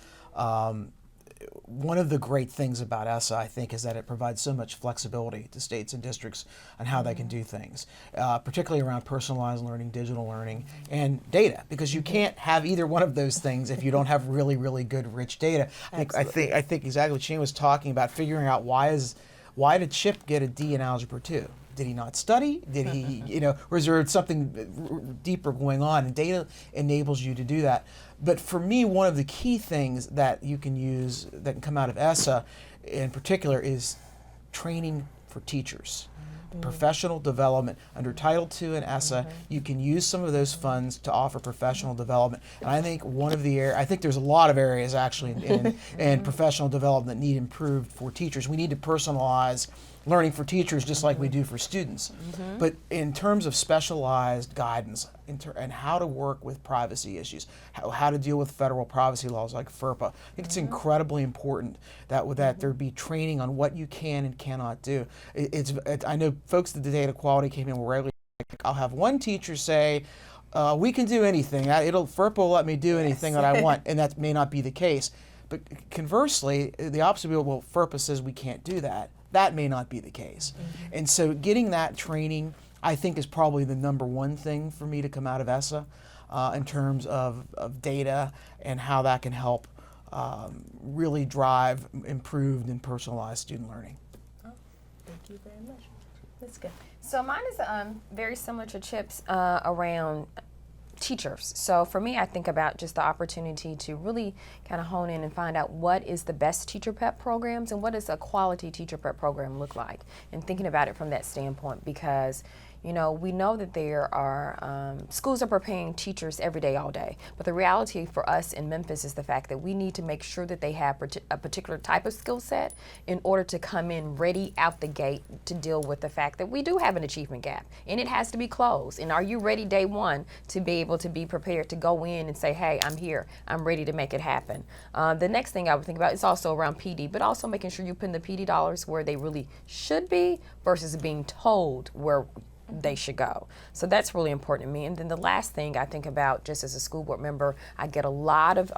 One of the great things about ESSA, I think, is that it provides so much flexibility to states and districts on how they can do things, particularly around personalized learning, digital learning, and data, because you can't have either one of those things if you don't have really, really good, rich data. I think exactly what Shane was talking about, figuring out why did Chip get a D in Algebra 2? Did he not study? Did he, you know, or is there something deeper going on? And data enables you to do that. But for me, one of the key things that you can use that can come out of ESSA in particular is training for teachers. Professional development. Under Title II and ESSA, you can use some of those funds to offer professional development. And I think I think there's a lot of areas actually in professional development that need improved for teachers. We need to personalize learning for teachers just like we do for students. But in terms of specialized guidance and how to work with privacy issues, how to deal with federal privacy laws like FERPA, I think it's incredibly important that there be training on what you can and cannot do. I know folks at the data quality came in regularly. I'll have one teacher say, we can do anything. FERPA will let me do anything that I want, and that may not be the case. But conversely, the opposite will be, well, FERPA says we can't do that. That may not be the case. And so getting that training, I think, is probably the number one thing for me to come out of ESSA in terms of data and how that can help really drive improved and personalized student learning. Thank you very much. Let's go. So mine is very similar to Chip's around teachers. So for me, I think about just the opportunity to really kind of hone in and find out what is the best teacher prep programs and what does a quality teacher prep program look like, and thinking about it from that standpoint, because you know, we know that there are, schools are preparing teachers every day, all day. But the reality for us in Memphis is the fact that we need to make sure that they have a particular type of skill set in order to come in ready out the gate to deal with the fact that we do have an achievement gap and it has to be closed. And are you ready day one to be able to be prepared to go in and say, hey, I'm here, I'm ready to make it happen. The next thing I would think about is also around PD, but also making sure you put the PD dollars where they really should be versus being told where they should go. So that's really important to me. And then the last thing I think about, just as a school board member, I get a lot of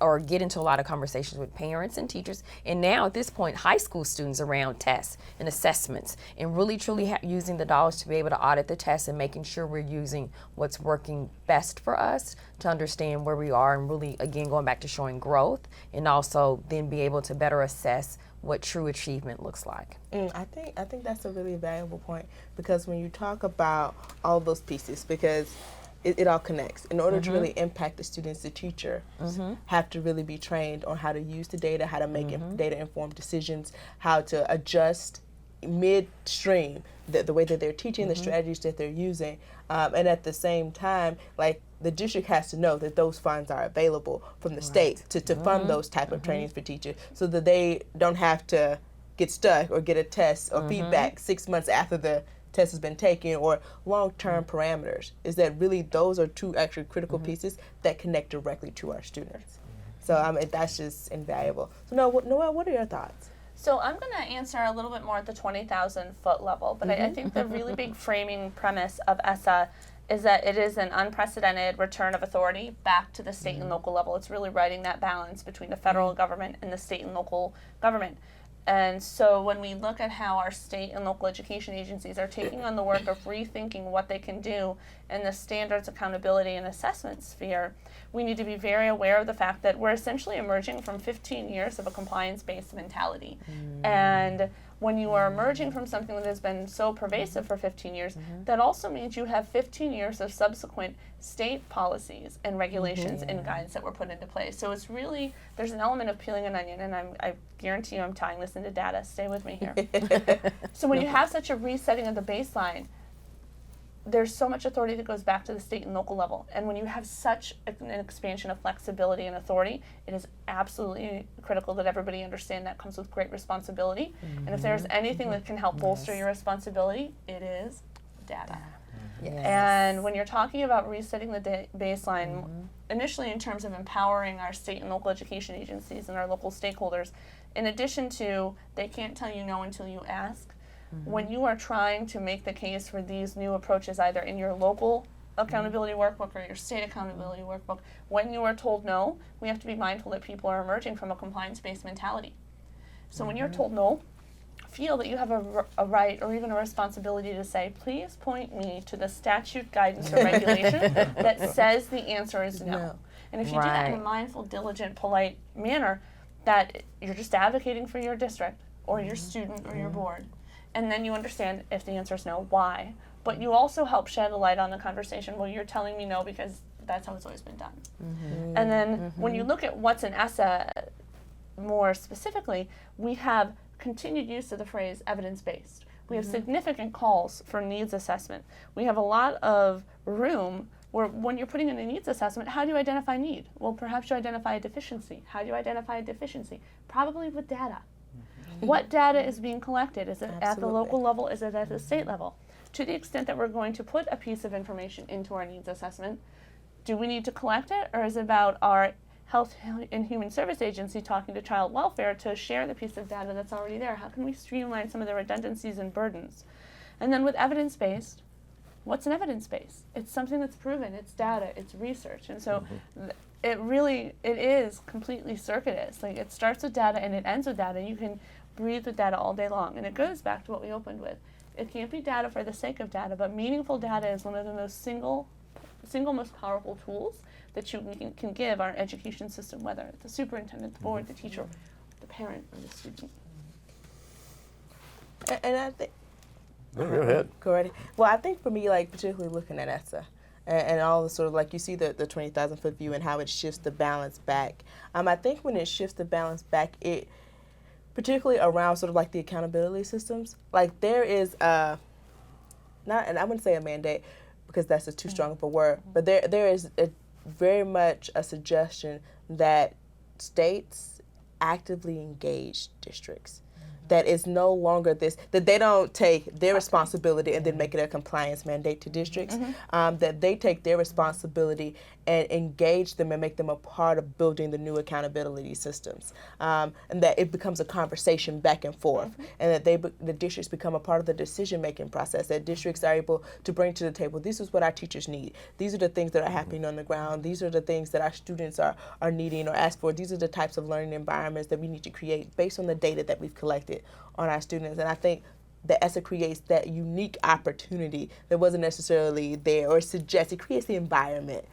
or get into a lot of conversations with parents and teachers, and now at this point high school students around tests and assessments, and really truly using the dollars to be able to audit the tests and making sure we're using what's working best for us to understand where we are, and really again going back to showing growth, and also then be able to better assess what true achievement looks like. I think that's a really valuable point, because when you talk about all those pieces, because it all connects. In order to really impact the students, the teachers have to really be trained on how to use the data, how to make data-informed decisions, how to adjust midstream the way that they're teaching, the strategies that they're using, and at the same time, like, the district has to know that those funds are available from the state to fund those type of trainings for teachers, so that they don't have to get stuck or get a test or feedback 6 months after the test has been taken, or long-term parameters. Is that really those are two actually critical pieces that connect directly to our students. So that's just invaluable. So Noelle, what are your thoughts? So I'm going to answer a little bit more at the 20,000 foot level, but I think the really big framing premise of ESSA is that it is an unprecedented return of authority back to the state and local level. It's really writing that balance between the federal government and the state and local government. And so when we look at how our state and local education agencies are taking on the work of rethinking what they can do in the standards, accountability, and assessment sphere, we need to be very aware of the fact that we're essentially emerging from 15 years of a compliance-based mentality. And when you are emerging from something that has been so pervasive for 15 years, that also means you have 15 years of subsequent state policies and regulations and guides that were put into place. So it's really, there's an element of peeling an onion, and I guarantee you I'm tying this into data. Stay with me here. So when you have such a resetting of the baseline, there's so much authority that goes back to the state and local level. And when you have such an expansion of flexibility and authority, it is absolutely critical that everybody understand that comes with great responsibility. And if there's anything that can help bolster your responsibility, it is data. And when you're talking about resetting the baseline, initially in terms of empowering our state and local education agencies and our local stakeholders, in addition to they can't tell you no until you ask, when you are trying to make the case for these new approaches, either in your local accountability workbook or your state accountability workbook, when you are told no, we have to be mindful that people are emerging from a compliance-based mentality. So when you're told no, feel that you have a right or even a responsibility to say, please point me to the statute, guidance, or regulation that says the answer is no. And if you do that in a mindful, diligent, polite manner, that you're just advocating for your district or your student or your board. And then you understand if the answer is no, why. But you also help shed a light on the conversation. Well, you're telling me no because that's how it's always been done. And then when you look at what's in ESSA more specifically, we have continued use of the phrase evidence-based. We have significant calls for needs assessment. We have a lot of room where when you're putting in a needs assessment, how do you identify need? Well, perhaps you identify a deficiency. How do you identify a deficiency? Probably with data. What data is being collected? Is it at the local level? Is it at the state level? To the extent that we're going to put a piece of information into our needs assessment, do we need to collect it, or is it about our Health and Human Service Agency talking to Child Welfare to share the piece of data that's already there? How can we streamline some of the redundancies and burdens? And then with evidence-based, what's an evidence base? It's something that's proven, it's data, it's research. And so it is completely circuitous. Like, it starts with data and it ends with data. You can breathe with data all day long. And it goes back to what we opened with. It can't be data for the sake of data, but meaningful data is one of the most single most powerful tools that you can give our education system, whether it's the superintendent, the board, the teacher, the parent, or the student. And I think, Go ahead. go right ahead. Well, I think for me, like, particularly looking at ESSA and all the sort of, like, you see the 20,000 foot view and how it shifts the balance back. I think when it shifts the balance back, it particularly around sort of like the accountability systems, like there is and I wouldn't say a mandate because that's just too strong of a word, but there is very much a suggestion that states actively engage districts. That is no longer this, that they don't take their responsibility and then make it a compliance mandate to districts, that they take their responsibility and engage them and make them a part of building the new accountability systems. And that it becomes a conversation back and forth, and that the districts become a part of the decision-making process, that districts are able to bring to the table, this is what our teachers need. These are the things that are happening on the ground. These are the things that our students are needing or ask for. These are the types of learning environments that we need to create based on the data that we've collected on our students. And I think that ESSA creates that unique opportunity that wasn't necessarily there, or it creates the environment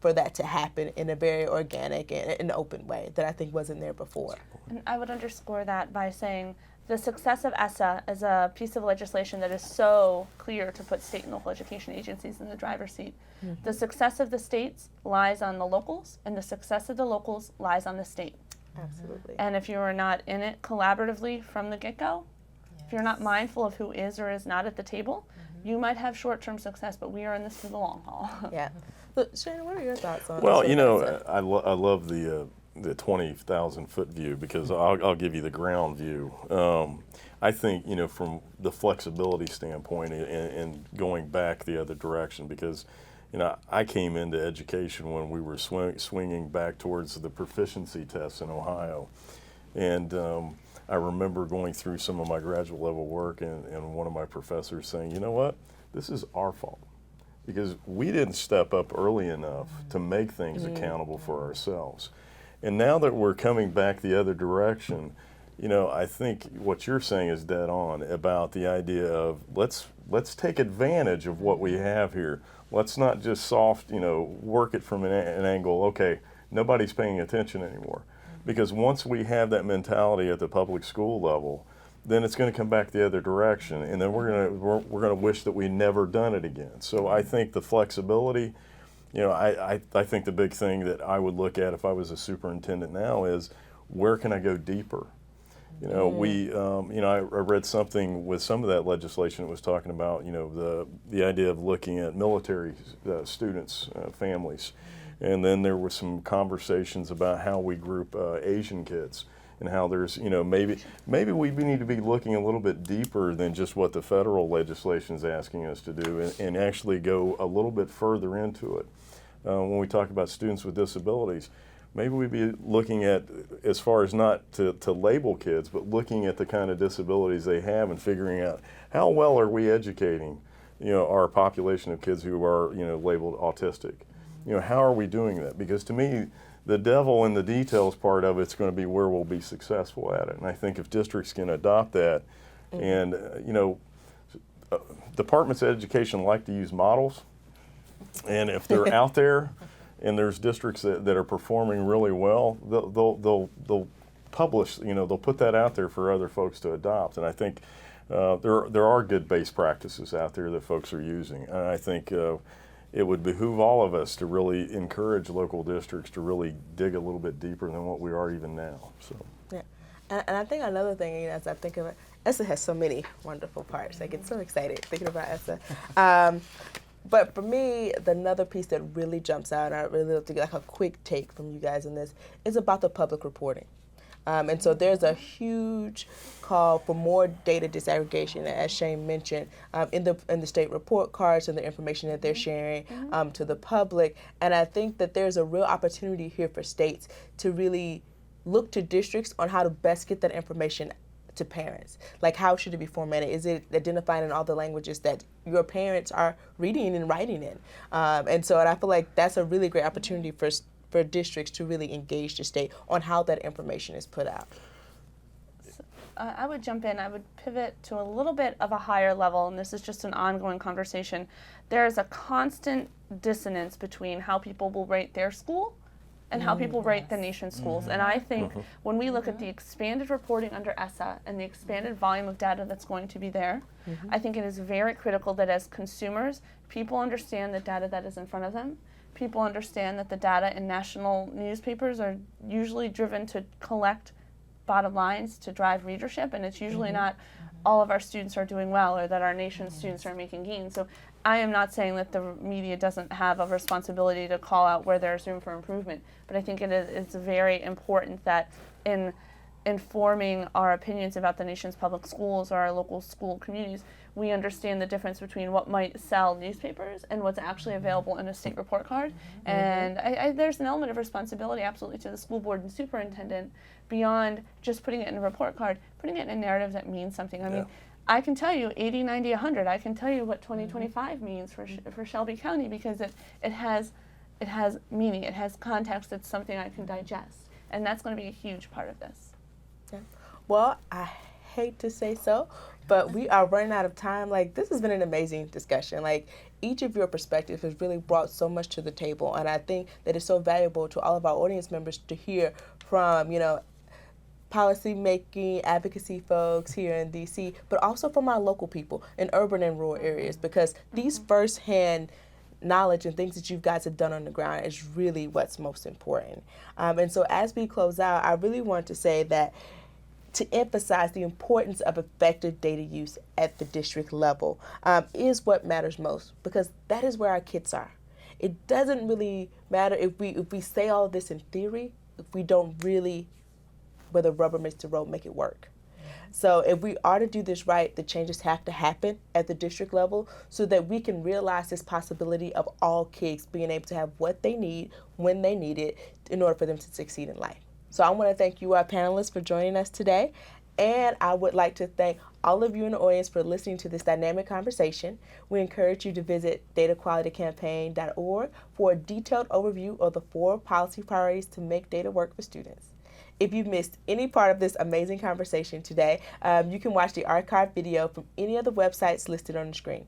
for that to happen in a very organic and open way that I think wasn't there before. And I would underscore that by saying the success of ESSA as a piece of legislation that is so clear to put state and local education agencies in the driver's seat. The success of the states lies on the locals, and the success of the locals lies on the state. Absolutely. And if you are not in it collaboratively from the get-go, if you're not mindful of who is or is not at the table, you might have short-term success, but we are in this for the long haul. Yeah. But Shannon, what are your thoughts on Well, sort you of know, ESSA? I love the 20,000 foot view, because I'll give you the ground view. I think, you know, from the flexibility standpoint and going back the other direction, because, you know, I came into education when we were swinging back towards the proficiency tests in Ohio. And I remember going through some of my graduate level work and one of my professors saying, you know what, this is our fault. because we didn't step up early enough to make things accountable for ourselves. And now that we're coming back the other direction, I think what you're saying is dead on about the idea of let's take advantage of what we have here. Let's not just work it from an angle, okay, nobody's paying attention anymore. Because once we have that mentality at the public school level, then it's going to come back the other direction, and then we're going to wish that we never done it again. So I think the flexibility, I think the big thing that I would look at if I was a superintendent now is where can I go deeper? I read something with some of that legislation that was talking about, the idea of looking at military students, families. And then there were some conversations about how we group Asian kids and how there's, maybe we need to be looking a little bit deeper than just what the federal legislation is asking us to do and actually go a little bit further into it. When we talk about students with disabilities, maybe we'd be looking at, as far as not to label kids, but looking at the kind of disabilities they have and figuring out how well are we educating, our population of kids who are, labeled autistic. How are we doing that? Because to me, the devil in the details part of it's going to be where we'll be successful at it. And I think if districts can adopt that, and departments of education like to use models, and if they're out there, and there's districts that are performing really well, they'll publish, they'll put that out there for other folks to adopt. And I think there are good base practices out there that folks are using. And I think it would behoove all of us to really encourage local districts to really dig a little bit deeper than what we are even now. So. Yeah, and I think another thing, as I think of it, ESSA has so many wonderful parts. I get so excited thinking about ESSA. But for me, another piece that really jumps out, and I really love to get a quick take from you guys on this, is about the public reporting. And so there's a huge call for more data disaggregation, as Shane mentioned, in the state report cards and the information that they're sharing to the public. And I think that there's a real opportunity here for states to really look to districts on how to best get that information to parents. Like, how should it be formatted? Is it identified in all the languages that your parents are reading and writing in? And I feel like that's a really great opportunity for districts to really engage the state on how that information is put out. I would jump in. I would pivot to a little bit of a higher level, and this is just an ongoing conversation. There is a constant dissonance between how people will rate their school and how people rate the nation's schools. And I think when we look at the expanded reporting under ESSA and the expanded volume of data that's going to be there, I think it is very critical that as consumers, people understand the data that is in front of them. People understand that the data in national newspapers are usually driven to collect bottom lines, to drive readership, and it's usually not all of our students are doing well or that our nation's students are making gains. So I am not saying that the media doesn't have a responsibility to call out where there's room for improvement, but I think it's very important that in informing our opinions about the nation's public schools or our local school communities, we understand the difference between what might sell newspapers and what's actually available in a state report card. And there's an element of responsibility absolutely to the school board and superintendent beyond just putting it in a report card, putting it in a narrative that means something. I mean, I can tell you 80, 90, 100. I can tell you what 2025 means for Shelby County because it has meaning, it has context, it's something I can digest. And that's going to be a huge part of this. Yeah. Well, I hate to say so, but we are running out of time. Like, this has been an amazing discussion. Like, each of your perspectives has really brought so much to the table, and I think that it's so valuable to all of our audience members to hear from, policy making, advocacy folks here in DC, but also from our local people in urban and rural areas, because these firsthand knowledge and things that you guys have done on the ground is really what's most important. And so as we close out, I really want to say that to emphasize the importance of effective data use at the district level is what matters most, because that is where our kids are. It doesn't really matter if we say all of this in theory, if we don't really, where the rubber meets the road, make it work. So if we are to do this right, the changes have to happen at the district level so that we can realize this possibility of all kids being able to have what they need when they need it in order for them to succeed in life. So I want to thank you, our panelists, for joining us today. And I would like to thank all of you in the audience for listening to this dynamic conversation. We encourage you to visit dataqualitycampaign.org for a detailed overview of the 4 policy priorities to make data work for students. If you've missed any part of this amazing conversation today, you can watch the archived video from any of the websites listed on the screen.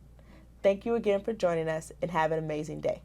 Thank you again for joining us, and have an amazing day.